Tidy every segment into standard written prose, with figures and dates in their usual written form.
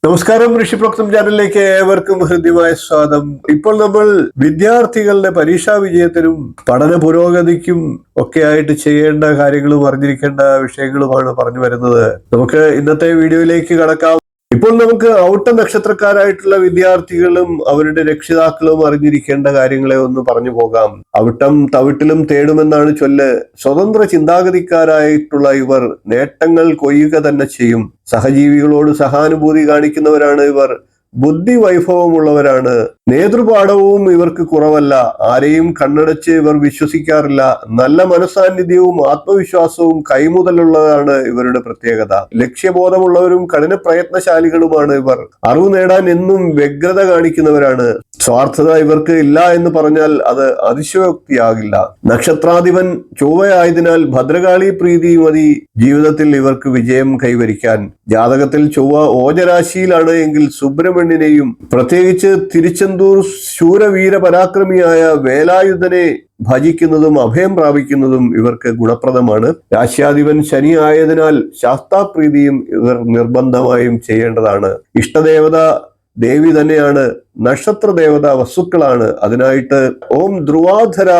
നമസ്കാരം, ഋഷിപ്രോക്തം ചാനലിലേക്ക് ഏവർക്കും ഹൃദ്യമായ സ്വാഗതം. ഇപ്പോൾ നമ്മൾ വിദ്യാർത്ഥികളുടെ പരീക്ഷാ വിജയത്തിനും പഠന പുരോഗതിക്കും ഒക്കെ ആയിട്ട് ചെയ്യേണ്ട കാര്യങ്ങളും അറിഞ്ഞിരിക്കേണ്ട വിഷയങ്ങളുമാണ് പറഞ്ഞു വരുന്നത്. നമുക്ക് ഇന്നത്തെ വീഡിയോയിലേക്ക് കടക്കാം. ഇപ്പോൾ നമുക്ക് ഔട്ട നക്ഷത്രക്കാരായിട്ടുള്ള വിദ്യാർത്ഥികളും അവരുടെ രക്ഷിതാക്കളും അറിഞ്ഞിരിക്കേണ്ട കാര്യങ്ങളെ ഒന്ന് പറഞ്ഞു പോകാം. അവിട്ടം തവിട്ടിലും തേടുമെന്നാണ് ചൊല്ല്. സ്വതന്ത്ര ചിന്താഗതിക്കാരായിട്ടുള്ള ഇവർ നേട്ടങ്ങൾ കൊയ്യുക തന്നെ ചെയ്യും. സഹജീവികളോട് സഹാനുഭൂതി കാണിക്കുന്നവരാണ് ഇവർ. ബുദ്ധി വൈഭവമുള്ളവരാണ്. നേതൃപാഠവും ഇവർക്ക് കുറവല്ല. ആരെയും കണ്ണടച്ച് ഇവർ വിശ്വസിക്കാറില്ല. നല്ല മനസാന്നിധ്യവും ആത്മവിശ്വാസവും കൈമുതലുള്ളതാണ് ഇവരുടെ പ്രത്യേകത. ലക്ഷ്യബോധമുള്ളവരും കഠിന പ്രയത്നശാലികളുമാണ് ഇവർ. അറിവ് നേടാൻ എന്നും വ്യഗ്രത കാണിക്കുന്നവരാണ്. സ്വാർത്ഥത ഇവർക്ക് ഇല്ല എന്ന് പറഞ്ഞാൽ അത് അതിശയോക്തിയാകില്ല. നക്ഷത്രാധിപൻ ചൊവ്വയായതിനാൽ ഭദ്രകാളി പ്രീതി മതി ജീവിതത്തിൽ ഇവർക്ക് വിജയം കൈവരിക്കാൻ. ജാതകത്തിൽ ചൊവ്വ ഓജരാശിയിലാണ് എങ്കിൽ സുബ്രഹ്മണ്യനെയും പ്രത്യേകിച്ച് തിരുച്ചെന്തൂർ ശൂരവീര പരാക്രമിയായ വേലായുധനെ ഭജിക്കുന്നതും അഭയം പ്രാപിക്കുന്നതും ഇവർക്ക് ഗുണപ്രദമാണ്. രാശ്യാധിപൻ ശനി ആയതിനാൽ ശാസ്താപ്രീതിയും ഇവർ നിർബന്ധമായും ചെയ്യേണ്ടതാണ്. ഇഷ്ടദേവത ദേവി തന്നെയാണ്. നക്ഷത്ര ദേവത വസ്തുക്കളാണ്. അതിനായിട്ട് ഓം ധ്രുവാധര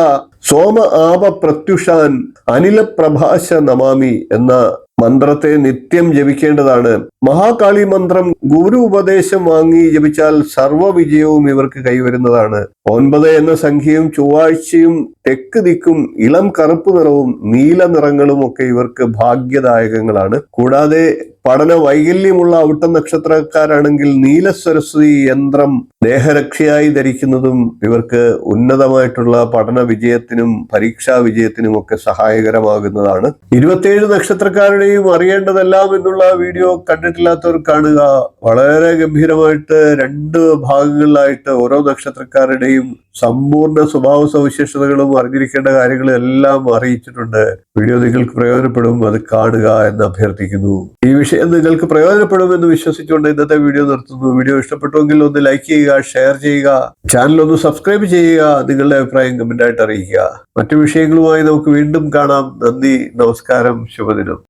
സോമ ആപ പ്രത്യുഷാൻ അനില പ്രഭാശ നമാമി എന്ന മന്ത്രത്തെ നിത്യം ജപിക്കേണ്ടതാണ്. മഹാകാളി മന്ത്രം ഗുരു ഉപദേശം വാങ്ങി ജപിച്ചാൽ സർവ്വ വിജയവും ഇവർക്ക് കൈവരുന്നതാണ്. 9 എന്ന സംഖ്യയും ചൊവ്വാഴ്ചയും തെക്ക് ദിക്കും ഇളം കറുപ്പ് നിറവും നീല നിറങ്ങളും ഒക്കെ ഇവർക്ക് ഭാഗ്യദായകങ്ങളാണ്. കൂടാതെ പഠന വൈകല്യമുള്ള ഔട്ട നക്ഷത്രക്കാരാണെങ്കിൽ നീല സരസ്വതി യന്ത്രം ദേഹരക്ഷയായി ധരിക്കുന്നതും ഇവർക്ക് ഉന്നതമായിട്ടുള്ള പഠന വിജയത്തിനും പരീക്ഷാ വിജയത്തിനും ഒക്കെ സഹായകരമാകുന്നതാണ്. 27 നക്ഷത്രക്കാരുടെയും അറിയേണ്ടതെല്ലാം എന്നുള്ള വീഡിയോ കണ്ടിട്ടില്ലാത്തവർ കാണുക. വളരെ ഗംഭീരമായിട്ട് 2 ഭാഗങ്ങളിലായിട്ട് ഓരോ നക്ഷത്രക്കാരുടെയും സമ്പൂർണ്ണ സ്വഭാവ സവിശേഷതകളും അറിഞ്ഞിരിക്കേണ്ട കാര്യങ്ങളും എല്ലാം അറിയിച്ചിട്ടുണ്ട്. വീഡിയോ നിങ്ങൾക്ക് പ്രയോജനപ്പെടും, അത് കാണുക എന്ന് അഭ്യർത്ഥിക്കുന്നു. ഈ വിഷയം നിങ്ങൾക്ക് പ്രയോജനപ്പെടുമെന്ന് വിശ്വസിച്ചുകൊണ്ട് ഇന്നത്തെ വീഡിയോ നിർത്തുന്നു. വീഡിയോ ഇഷ്ടപ്പെട്ടുവെങ്കിൽ ഒന്ന് ലൈക്ക് ചെയ്യുക, ഷെയർ ചെയ്യുക, ചാനൽ ഒന്ന് സബ്സ്ക്രൈബ് ചെയ്യുക, നിങ്ങളുടെ അഭിപ്രായം കമന്റായിട്ട് അറിയിക്കുക. മറ്റു വിഷയങ്ങളുമായി നമുക്ക് വീണ്ടും കാണാം. നന്ദി, നമസ്കാരം, ശുഭദിനം.